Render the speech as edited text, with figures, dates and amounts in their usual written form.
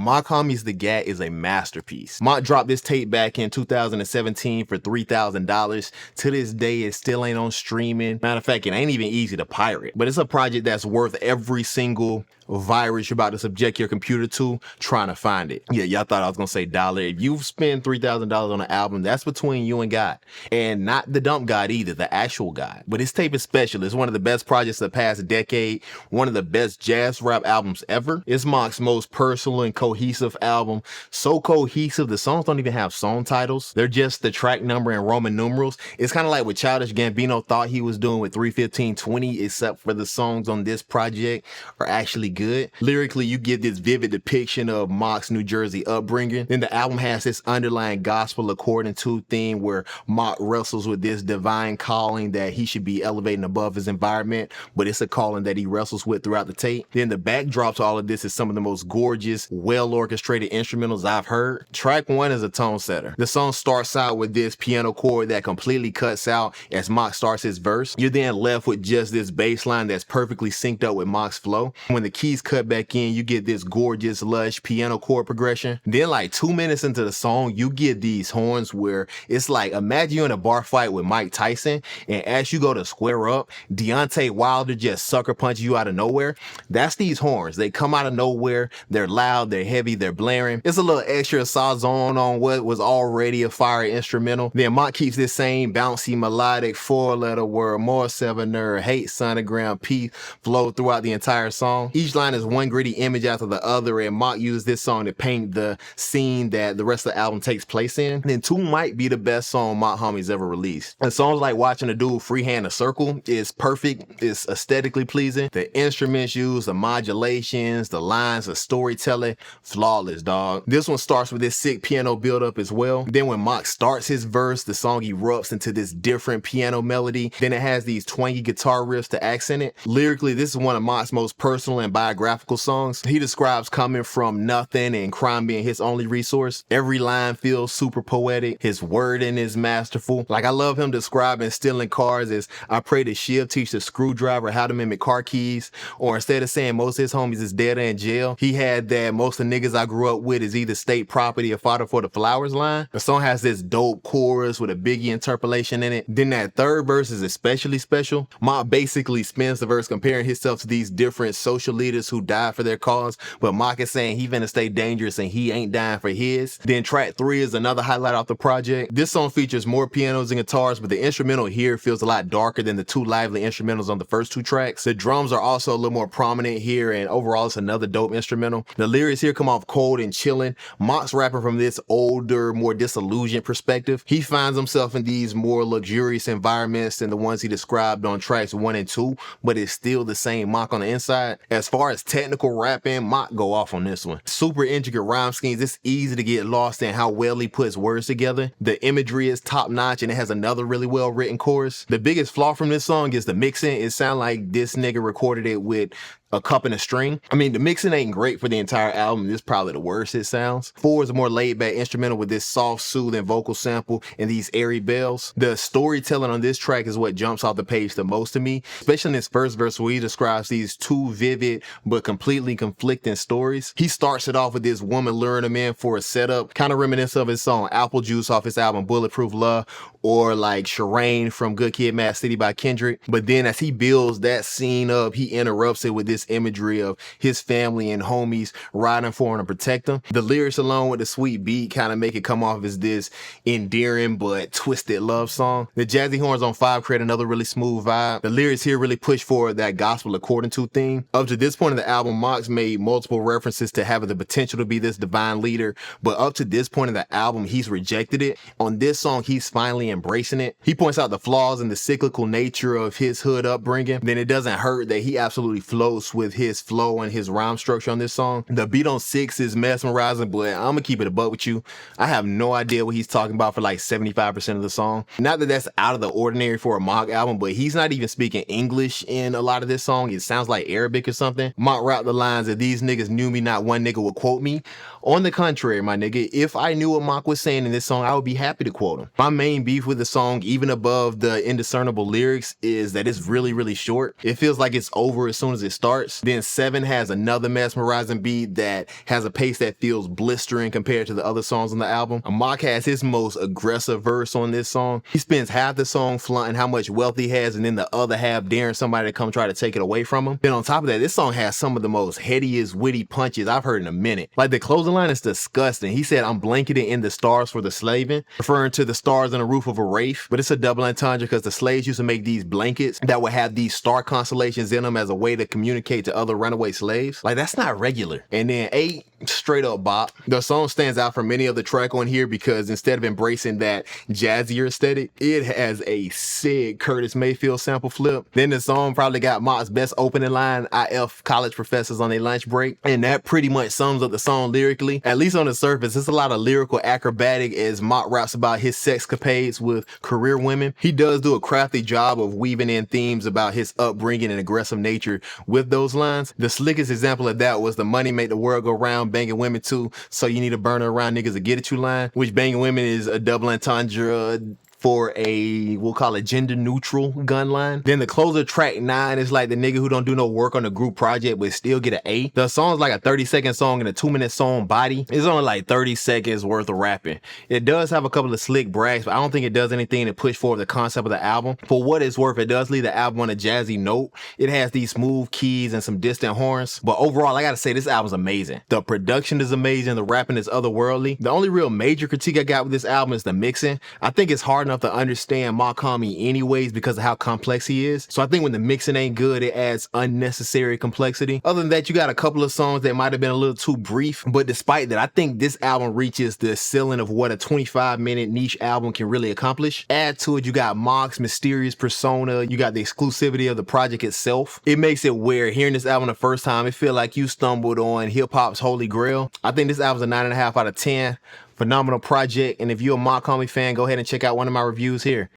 Mach-Hommy's The G.A.T is a masterpiece. Mach dropped this tape back in 2017 for $3,000. To this day, it still ain't on streaming. Matter of fact, it ain't even easy to pirate. But it's a project that's worth every single virus you're about to subject your computer to trying to find it. Yeah, y'all thought I was gonna say dollar. If you spend $3,000 on an album, that's between you and God. And not the dump God either, the actual God. But this tape is special. It's one of the best projects of the past decade, one of the best jazz rap albums ever. It's Mach's most personal and cohesive album. So cohesive, the songs don't even have song titles. They're just the track number and Roman numerals. It's kind of like what Childish Gambino thought he was doing with 31520, except for the songs on this project are actually good. Lyrically, you get this vivid depiction of Mach's New Jersey upbringing. Then the album has this underlying gospel according to theme where Mach wrestles with this divine calling that he should be elevating above his environment, but it's a calling that he wrestles with throughout the tape. Then the backdrop to all of this is some of the most gorgeous, well-orchestrated instrumentals I've heard. Track 1 is a tone setter. The song starts out with this piano chord that completely cuts out as Mach starts his verse. You're then left with just this bass line that's perfectly synced up with Mach's flow. When the keys cut back in, you get this gorgeous, lush piano chord progression. Then like 2 minutes into the song, you get these horns where it's like, imagine you're in a bar fight with Mike Tyson, and as you go to square up, Deontay Wilder just sucker punches you out of nowhere. That's these horns. They come out of nowhere. They're loud, they're heavy, they're blaring. It's a little extra sazon on what was already a fire instrumental. Then Mach keeps this same bouncy, melodic, 4-letter word, more sevener, hate, sonogram, peace flow throughout the entire song. Each line is one gritty image after the other, and Mach uses this song to paint the scene that the rest of the album takes place in. Then 2 might be the best song Mach-Hommy's ever released. And songs like watching a dude freehand a circle is perfect. It's aesthetically pleasing. The instruments used, the modulations, the lines, the storytelling, flawless, dog. This one starts with this sick piano build-up as well. Then when Mach starts his verse, the song erupts into this different piano melody. Then it has these twangy guitar riffs to accent it. Lyrically, this is one of Mach's most personal and biographical songs. He describes coming from nothing and crime being his only resource. Every line feels super poetic. His wording is masterful. Like, I love him describing stealing cars as, I pray that Shiv teach the screwdriver how to mimic car keys. Or instead of saying most of his homies is dead or in jail, he had that most of the niggas I grew up with is either state property or fodder for the flowers line. The song has this dope chorus with a Biggie interpolation in it. Then that third verse is especially special. Mach basically spins the verse comparing himself to these different social leaders who died for their cause, but Mach is saying he finna stay dangerous and he ain't dying for his. Then track 3 is another highlight off the project. This song features more pianos and guitars, but the instrumental here feels a lot darker than the 2 lively instrumentals on the first 2 tracks. The drums are also a little more prominent here, and overall it's another dope instrumental. The lyrics here come off cold and chilling. Mach's rapping from this older, more disillusioned perspective. He finds himself in these more luxurious environments than the ones he described on tracks 1 and 2, but it's still the same Mach on the inside. As far as technical rapping, Mach go off on this one. Super intricate rhyme schemes. It's easy to get lost in how well he puts words together. The imagery is top notch, and it has another really well written chorus. The biggest flaw from this song is the mixing. It sounds like this nigga recorded it with a cup and a string. I mean, the mixing ain't great for the entire album. This is probably the worst it sounds. 4 is a more laid back instrumental with this soft, soothing vocal sample and these airy bells. The storytelling on this track is what jumps off the page the most to me, especially in this first verse where he describes these 2 vivid but completely conflicting stories. He starts it off with this woman luring him in for a setup, kind of reminiscent of his song Apple Juice off his album Bulletproof Love, or like Shireen from Good Kid, Mad City by Kendrick. But then as he builds that scene up, he interrupts it with this imagery of his family and homies riding for him to protect him. The lyrics along with the sweet beat kind of make it come off as this endearing but twisted love song. The jazzy horns on 5 create another really smooth vibe. The lyrics here really push forward that gospel according to theme. Up to this point in the album, Mach's made multiple references to having the potential to be this divine leader, but up to this point in the album, he's rejected it. On this song, he's finally embracing it. He points out the flaws and the cyclical nature of his hood upbringing. Then it doesn't hurt that he absolutely floats with his flow and his rhyme structure on this song. The beat on 6 is mesmerizing, but I'm gonna keep it a buck with you. I have no idea what he's talking about for like 75% of the song. Not that that's out of the ordinary for a Mach album, but he's not even speaking English in a lot of this song. It sounds like Arabic or something. Mach rapped the lines that these niggas knew me, not one nigga would quote me. On the contrary, my nigga, if I knew what Mach was saying in this song, I would be happy to quote him. My main beef beef with the song, even above the indiscernible lyrics, is that it's really short. It feels like it's over as soon as it starts. Then VIII has another mesmerizing beat that has a pace that feels blistering compared to the other songs on the album. Mach has his most aggressive verse on this song. He spends half the song flaunting how much wealth he has, and then the other half daring somebody to come try to take it away from him. Then on top of that, this song has some of the most headiest, witty punches I've heard in a minute. Like, the closing line is disgusting. He said, "I'm blanketed in the stars for the slaving," referring to the stars on the roof of a wraith. But it's a double entendre because the slaves used to make these blankets that would have these star constellations in them as a way to communicate to other runaway slaves. Like, that's not regular. And then VIII, straight up bop. The song stands out from any other track on here because instead of embracing that jazzier aesthetic, it has a sick Curtis Mayfield sample flip. Then the song probably got Mach's best opening line, "IF college professors on their lunch break," and that pretty much sums up the song lyrically. At least on the surface, it's a lot of lyrical acrobatic as Mach raps about his sexcapades with career women. He does do a crafty job of weaving in themes about his upbringing and aggressive nature with those lines. The slickest example of that was the "money make the world go round, banging women too, so you need to burn her around niggas to get at you" line, which banging women is a double entendre for a, we'll call it, gender neutral gun line. Then the closer, track 9, is like the nigga who don't do no work on the group project but still get an A. The song's like a 30-second song and a 2-minute song body. It's only like 30 seconds worth of rapping. It does have a couple of slick brags, but I don't think it does anything to push forward the concept of the album. For what it's worth, it does leave the album on a jazzy note. It has these smooth keys and some distant horns, but overall, I gotta say, this album's amazing. The production is amazing, the rapping is otherworldly. The only real major critique I got with this album is the mixing. I think it's hard enough to understand Mach-Hommy anyways because of how complex he is. So I think when the mixing ain't good, it adds unnecessary complexity. Other than that, you got a couple of songs that might have been a little too brief, but despite that, I think this album reaches the ceiling of what a 25-minute niche album can really accomplish. Add to it, you got Mach's mysterious persona, you got the exclusivity of the project itself. It makes it where hearing this album the first time, it feel like you stumbled on hip-hop's holy grail. I think this album's a 9.5 out of 10. Phenomenal project, and if you're a Mach-Hommy fan, go ahead and check out one of my reviews here.